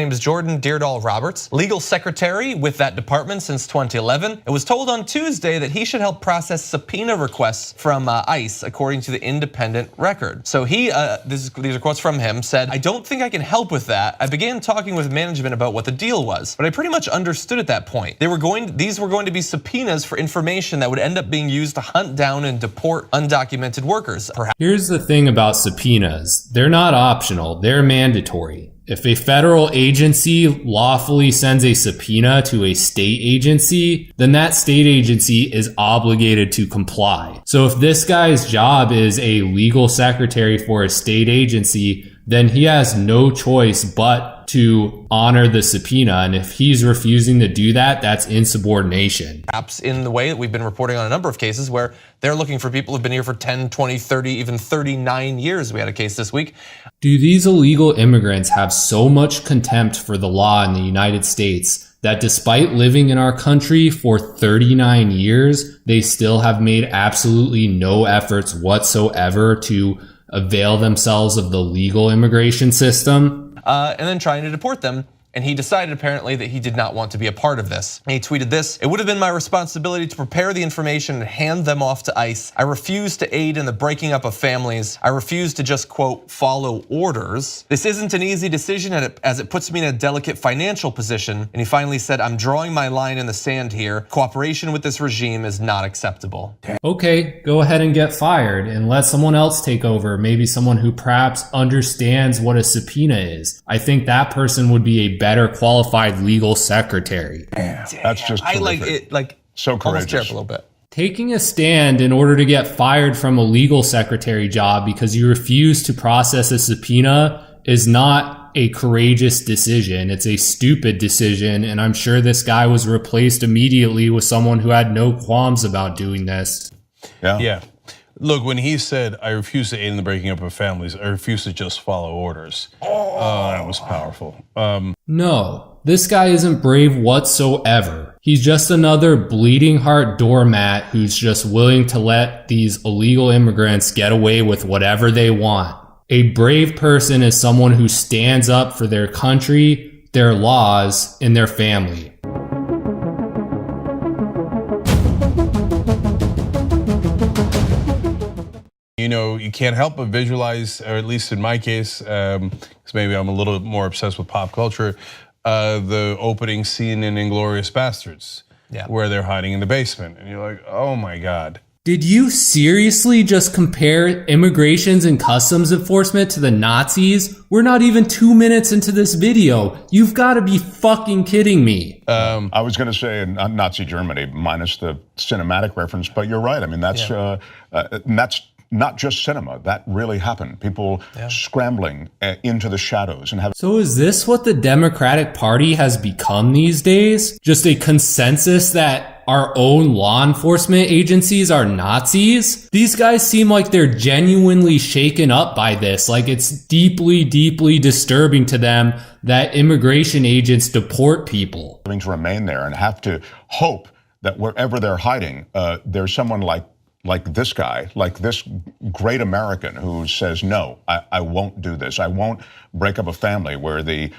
name is Jordan Deardahl Roberts, legal secretary with that department since 2011. It was told on Tuesday that he should help process subpoena requests from ICE, according to the Independent Record. So these are quotes from him, said, "I don't think I can help with that. I began talking with management about what the deal was, but I pretty much understood at that point. These were going to be subpoenas for information that would end up being used to hunt down and deport undocumented workers." Here's the thing about subpoenas. They're not optional, they're mandatory. If a federal agency lawfully sends a subpoena to a state agency, then that state agency is obligated to comply. So if this guy's job is a legal secretary for a state agency, then he has no choice but to honor the subpoena. And if he's refusing to do that, that's insubordination. Perhaps in the way that we've been reporting on a number of cases where they're looking for people who've been here for 10, 20, 30, even 39 years. We had a case this week. Do these illegal immigrants have so much contempt for the law in the United States that despite living in our country for 39 years, they still have made absolutely no efforts whatsoever to avail themselves of the legal immigration system? And then trying to deport them. And he decided apparently that he did not want to be a part of this. And he tweeted this: "It would have been my responsibility to prepare the information and hand them off to ICE. I refuse to aid in the breaking up of families. I refuse to just, quote, follow orders. This isn't an easy decision as it puts me in a delicate financial position." And he finally said, "I'm drawing my line in the sand here. Cooperation with this regime is not acceptable." Okay, go ahead and get fired and let someone else take over. Maybe someone who perhaps understands what a subpoena is. I think that person would be a better qualified legal secretary. Damn, that's just terrific. I like it, like so courageous. Almost a little bit. Taking a stand in order to get fired from a legal secretary job because you refuse to process a subpoena is not a courageous decision. It's a stupid decision, and I'm sure this guy was replaced immediately with someone who had no qualms about doing this. Yeah. Look, when he said, "I refuse to aid in the breaking up of families, I refuse to just follow orders," that was powerful. No, this guy isn't brave whatsoever. He's just another bleeding heart doormat who's just willing to let these illegal immigrants get away with whatever they want. A brave person is someone who stands up for their country, their laws, and their family. You know, you can't help but visualize, or at least in my case, because maybe I'm a little more obsessed with pop culture, the opening scene in Inglourious Bastards, where they're hiding in the basement, and you're like, oh my God. Did you seriously just compare immigrations and customs enforcement to the Nazis? We're not even 2 minutes into this video. You've got to be fucking kidding me. I was going to say Nazi Germany minus the cinematic reference, but you're right. I mean, that's not just cinema. That really happened. People scrambling into the shadows and having. So is this what the Democratic Party has become these days? Just a consensus that our own law enforcement agencies are Nazis? These guys seem like they're genuinely shaken up by this. Like it's deeply, deeply disturbing to them that immigration agents deport people. Having to remain there and have to hope that wherever they're hiding, there's someone like this guy, like this great American who says, no, I won't do this. I won't break up a family where the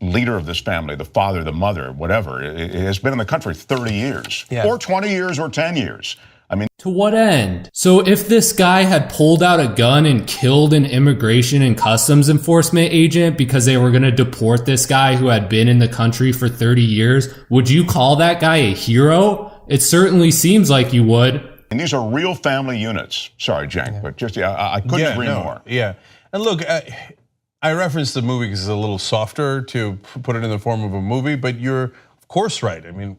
leader of this family, the father, the mother, whatever, it has been in the country 30 years or 20 years or 10 years. I mean, to what end? So if this guy had pulled out a gun and killed an immigration and customs enforcement agent because they were going to deport this guy who had been in the country for 30 years, would you call that guy a hero? It certainly seems like you would. And these are real family units. Sorry, Cenk, but just, I couldn't agree more. Yeah, and look, I referenced the movie because it's a little softer to put it in the form of a movie, but you're of course right. I mean,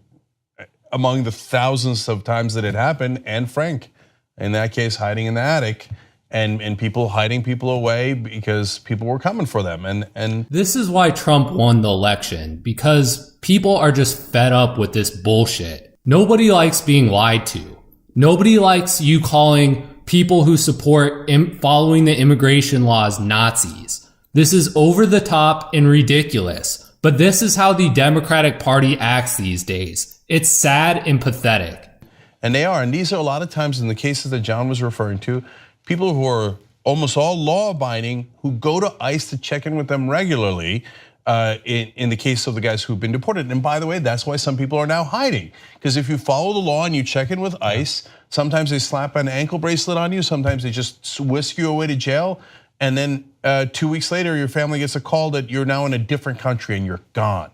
among the thousands of times that it happened, Anne Frank, in that case, hiding in the attic, and people hiding people away because people were coming for them. And this is why Trump won the election, because people are just fed up with this bullshit. Nobody likes being lied to. Nobody likes you calling people who support following the immigration laws Nazis. This is over the top and ridiculous, but this is how the Democratic Party acts these days. It's sad and pathetic. And they are, and these are a lot of times in the cases that John was referring to, people who are almost all law-abiding who go to ICE to check in with them regularly, in the case of the guys who've been deported. And by the way, that's why some people are now hiding. Because if you follow the law and you check in with ICE, sometimes they slap an ankle bracelet on you, sometimes they just whisk you away to jail. And then 2 weeks later, your family gets a call that you're now in a different country and you're gone.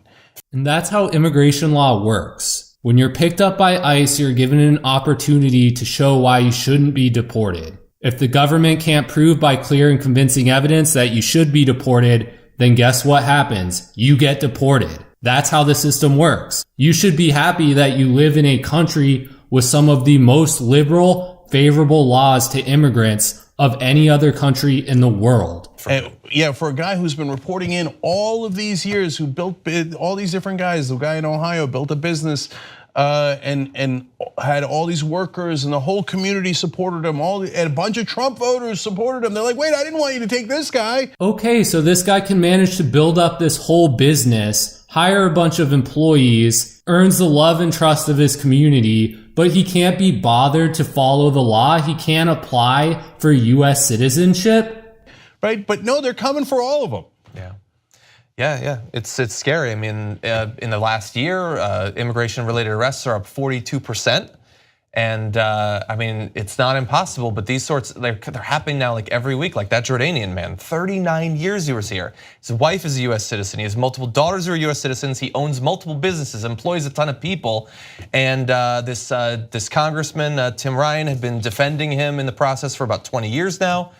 And that's how immigration law works. When you're picked up by ICE, you're given an opportunity to show why you shouldn't be deported. If the government can't prove by clear and convincing evidence that you should be deported, then guess what happens? You get deported. That's how the system works. You should be happy that you live in a country with some of the most liberal, favorable laws to immigrants of any other country in the world. And yeah, for a guy who's been reporting in all of these years, who built all these different guys, the guy in Ohio built a business and had all these workers, and the whole community supported him. And a bunch of Trump voters supported him. They're like, wait, I didn't want you to take this guy. Okay, so this guy can manage to build up this whole business, hire a bunch of employees, earns the love and trust of his community, but he can't be bothered to follow the law. He can't apply for US citizenship. Right, but no, they're coming for all of them. Yeah, it's scary. I mean, in the last year, immigration-related arrests are up 42%, and I mean, it's not impossible. But these sorts, they're happening now like every week. Like that Jordanian man, 39 years he was here. His wife is a U.S. citizen. He has multiple daughters who are U.S. citizens. He owns multiple businesses, employs a ton of people, and this congressman Tim Ryan had been defending him in the process for about 20 years now.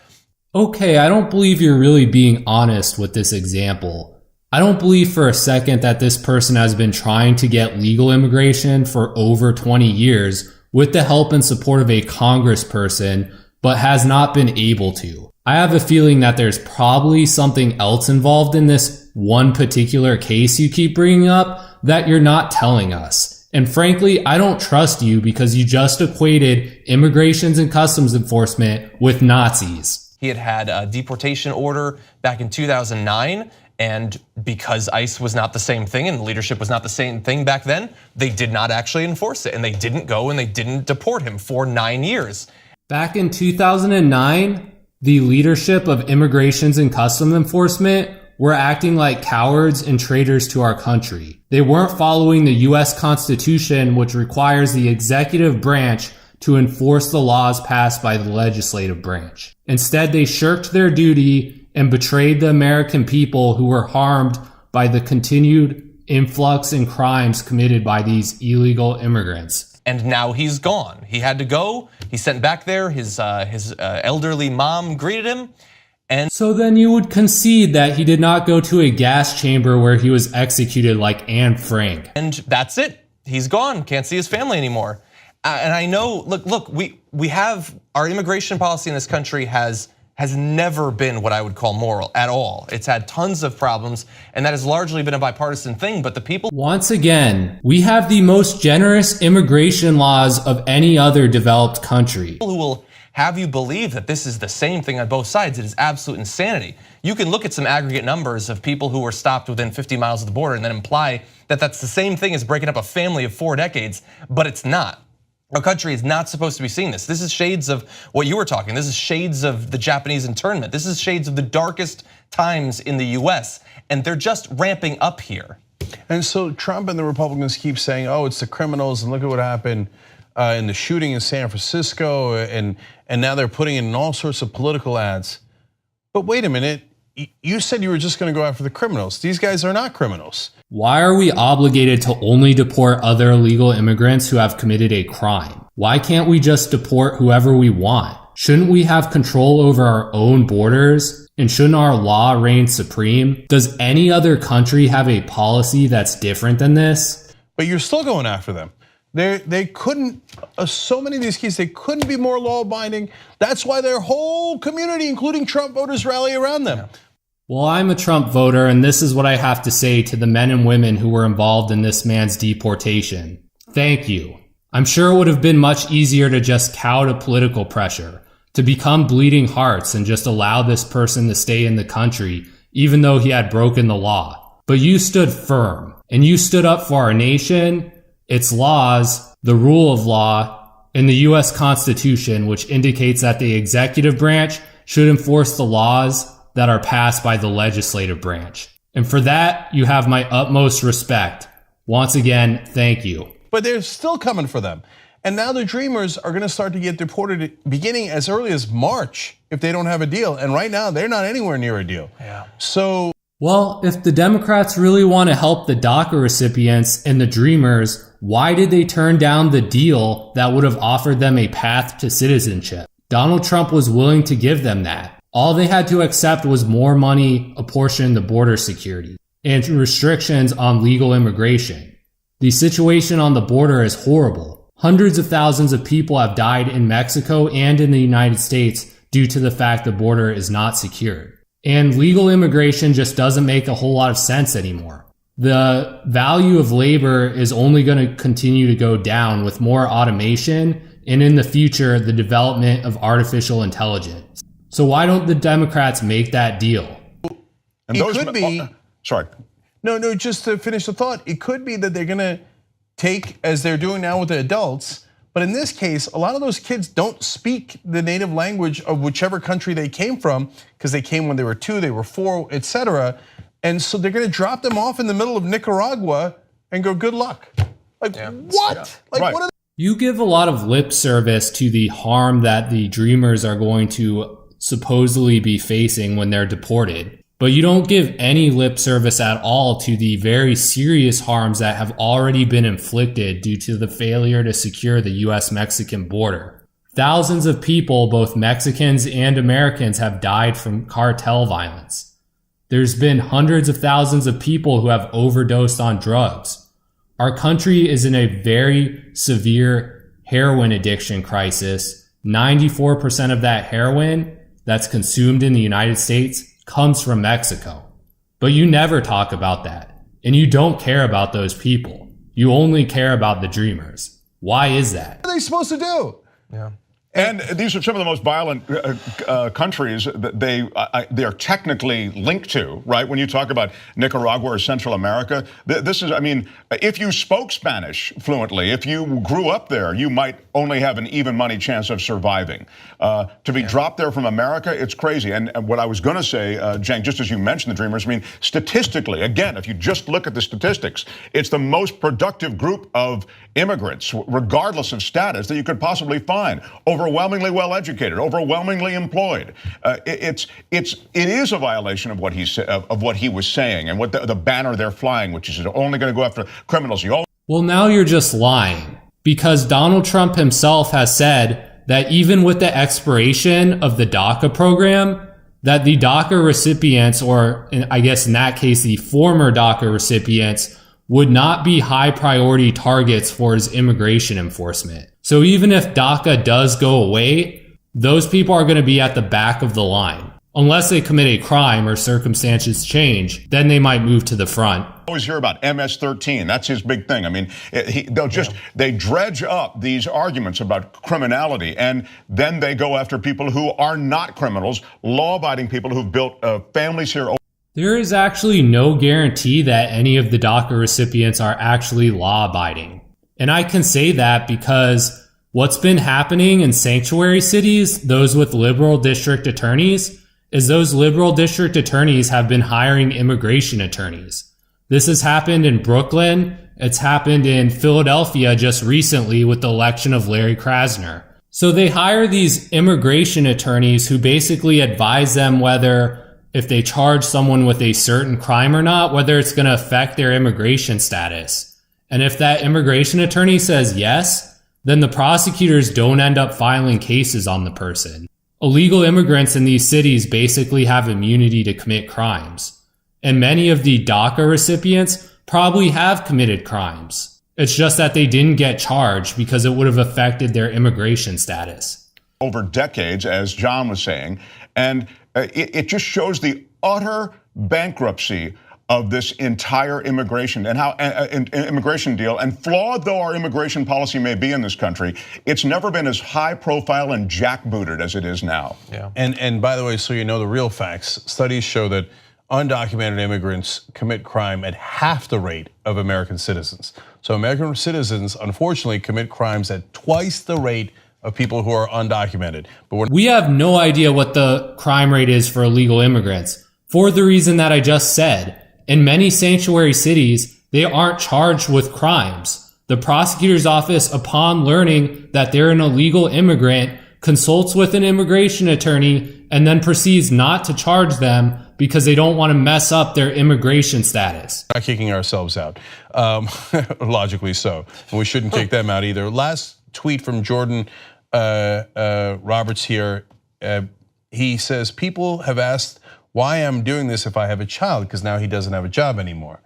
Okay, I don't believe you're really being honest with this example. I don't believe for a second that this person has been trying to get legal immigration for over 20 years with the help and support of a congressperson, but has not been able to. I have a feeling that there's probably something else involved in this one particular case you keep bringing up that you're not telling us. And frankly, I don't trust you because you just equated immigrations and customs enforcement with Nazis. He had a deportation order back in 2009. And because ICE was not the same thing and leadership was not the same thing back then, they did not actually enforce it. And they didn't go and they didn't deport him for 9 years. Back in 2009, the leadership of immigrations and customs enforcement were acting like cowards and traitors to our country. They weren't following the US Constitution, which requires the executive branch to enforce the laws passed by the legislative branch. Instead, they shirked their duty and betrayed the American people who were harmed by the continued influx and crimes committed by these illegal immigrants. And now he's gone. He had to go. He's sent back there. His elderly mom greeted him. And so then you would concede that he did not go to a gas chamber where he was executed like Anne Frank. And that's it. He's gone. Can't see his family anymore. And I know, look, we have our immigration policy in this country has never been what I would call moral at all. It's had tons of problems, and that has largely been a bipartisan thing, but the people... Once again, we have the most generous immigration laws of any other developed country. Who will have you believe that this is the same thing on both sides? It is absolute insanity. You can look at some aggregate numbers of people who were stopped within 50 miles of the border and then imply that that's the same thing as breaking up a family of 4 decades, but it's not. Our country is not supposed to be seeing this. This is shades of what you were talking. This is shades of the Japanese internment. This is shades of the darkest times in the US, and they're just ramping up here. And so Trump and the Republicans keep saying, oh, it's the criminals, and look at what happened in the shooting in San Francisco, and now they're putting in all sorts of political ads. But wait a minute, you said you were just gonna go after the criminals. These guys are not criminals. Why are we obligated to only deport other illegal immigrants who have committed a crime? Why can't we just deport whoever we want? Shouldn't we have control over our own borders? And shouldn't our law reign supreme? Does any other country have a policy that's different than this? But you're still going after them. They couldn't, so many of these cases, they couldn't be more law-abiding. That's why their whole community, including Trump voters, rally around them. Well, I'm a Trump voter, and this is what I have to say to the men and women who were involved in this man's deportation. Thank you. I'm sure it would have been much easier to just cow to political pressure, to become bleeding hearts and just allow this person to stay in the country, even though he had broken the law. But you stood firm, and you stood up for our nation, its laws, the rule of law, and the US Constitution, which indicates that the executive branch should enforce the laws that are passed by the legislative branch. And for that, you have my utmost respect. Once again, thank you. But they're still coming for them. And now the Dreamers are gonna start to get deported beginning as early as March if they don't have a deal. And right now, they're not anywhere near a deal. Yeah. So, well, if the Democrats really want to help the DACA recipients and the Dreamers, why did they turn down the deal that would have offered them a path to citizenship? Donald Trump was willing to give them that. All they had to accept was more money apportioned to border security and restrictions on legal immigration. The situation on the border is horrible. Hundreds of thousands of people have died in Mexico and in the United States due to the fact the border is not secured. And legal immigration just doesn't make a whole lot of sense anymore. The value of labor is only going to continue to go down with more automation and in the future, the development of artificial intelligence. So why don't the Democrats make that deal? And it could be. Sorry. No, just to finish the thought, it could be that they're gonna take, as they're doing now with the adults, but in this case, a lot of those kids don't speak the native language of whichever country they came from, because they came when they were 2, they were 4, etc. And so they're gonna drop them off in the middle of Nicaragua and go, good luck. Like, what? Yeah. Like, Right. what are You give a lot of lip service to the harm that the Dreamers are going to supposedly be facing when they're deported, but you don't give any lip service at all to the very serious harms that have already been inflicted due to the failure to secure the US-Mexican border. Thousands of people, both Mexicans and Americans, have died from cartel violence. There's been hundreds of thousands of people who have overdosed on drugs. Our country is in a very severe heroin addiction crisis. 94% of that heroin that's consumed in the United States comes from Mexico. But you never talk about that. And you don't care about those people. You only care about the Dreamers. Why is that? they supposed to do? Yeah. And these are some of the most violent countries that they are technically linked to, right? When you talk about Nicaragua or Central America, this is, I mean, if you spoke Spanish fluently, if you grew up there, you might only have an even money chance of surviving. To be dropped there from America, it's crazy. And what I was going to say, Cenk, just as you mentioned the Dreamers, I mean, statistically, again, if you just look at the statistics, it's the most productive group of immigrants, regardless of status, that you could possibly find. Overwhelmingly well-educated, overwhelmingly employed. It is a violation of what he was saying and what the banner they're flying, which is only going to go after criminals. Well, now you're just lying, because Donald Trump himself has said that even with the expiration of the DACA program, that the DACA recipients, or I guess in that case, the former DACA recipients, would not be high priority targets for his immigration enforcement. So even if DACA does go away, those people are going to be at the back of the line. Unless they commit a crime or circumstances change, then they might move to the front. I always hear about MS-13. That's his big thing. I mean, they dredge up these arguments about criminality, and then they go after people who are not criminals, law-abiding people who've built families here. There is actually no guarantee that any of the DACA recipients are actually law-abiding. And I can say that because what's been happening in sanctuary cities, those with liberal district attorneys, is those liberal district attorneys have been hiring immigration attorneys. This has happened in Brooklyn. It's happened in Philadelphia just recently with the election of Larry Krasner. So they hire these immigration attorneys who basically advise them whether, if they charge someone with a certain crime or not, whether it's going to affect their immigration status. And if that immigration attorney says yes, then the prosecutors don't end up filing cases on the person. Illegal immigrants in these cities basically have immunity to commit crimes. And many of the DACA recipients probably have committed crimes. It's just that they didn't get charged because it would have affected their immigration status. Over decades, as John was saying, and it just shows the utter bankruptcy of this entire immigration and how immigration deal. And flawed though our immigration policy may be in this country, it's never been as high profile and jackbooted as it is now. Yeah. And by the way, so you know the real facts, studies show that undocumented immigrants commit crime at half the rate of American citizens. So American citizens, unfortunately, commit crimes at twice the rate of people who are undocumented. But we have no idea what the crime rate is for illegal immigrants for the reason that I just said. In many sanctuary cities, they aren't charged with crimes. The prosecutor's office, upon learning that they're an illegal immigrant, consults with an immigration attorney and then proceeds not to charge them because they don't want to mess up their immigration status. Not kicking ourselves out, logically so. And we shouldn't kick them out either. Last tweet from Jordan Roberts here. He says, people have asked why I'm doing this if I have a child, because now he doesn't have a job anymore.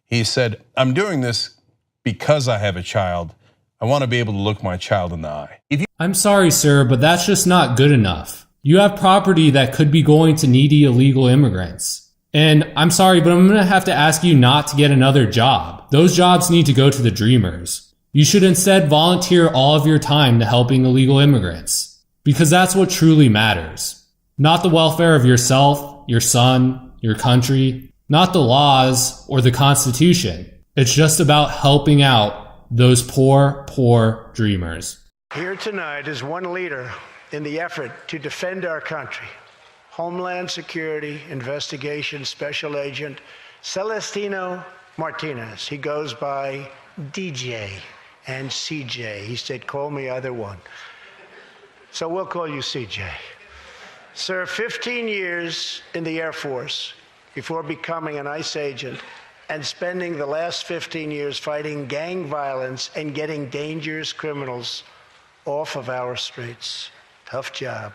He said, I'm doing this because I have a child. I want to be able to look my child in the eye. I'm sorry, sir, but that's just not good enough. You have property that could be going to needy illegal immigrants. And I'm sorry, but I'm going to have to ask you not to get another job. Those jobs need to go to the dreamers. You should instead volunteer all of your time to helping illegal immigrants, because that's what truly matters. Not the welfare of yourself, your son, your country, not the laws or the Constitution. It's just about helping out those poor, poor dreamers. Here tonight is one leader in the effort to defend our country, Homeland Security Investigation Special Agent Celestino Martinez. He goes by DJ and CJ. He said, call me either one. So we'll call you CJ. Sir, 15 years in the Air Force before becoming an ICE agent and spending the last 15 years fighting gang violence and getting dangerous criminals off of our streets. Tough job.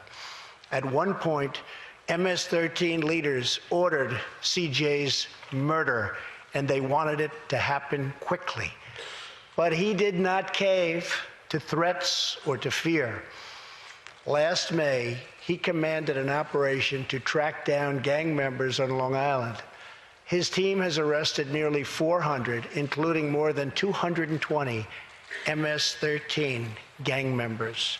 At one point, MS-13 leaders ordered CJ's murder, and they wanted it to happen quickly. But he did not cave to threats or to fear. Last May, he commanded an operation to track down gang members on Long Island. His team has arrested nearly 400, including more than 220 MS-13 gang members.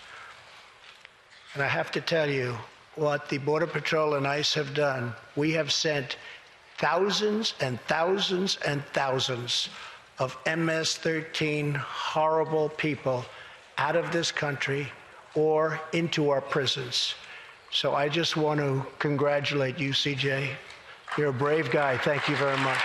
And I have to tell you, what the Border Patrol and ICE have done, we have sent thousands and thousands and thousands of MS-13 horrible people out of this country or into our prisons. So I just want to congratulate you, CJ. You're a brave guy. Thank you very much.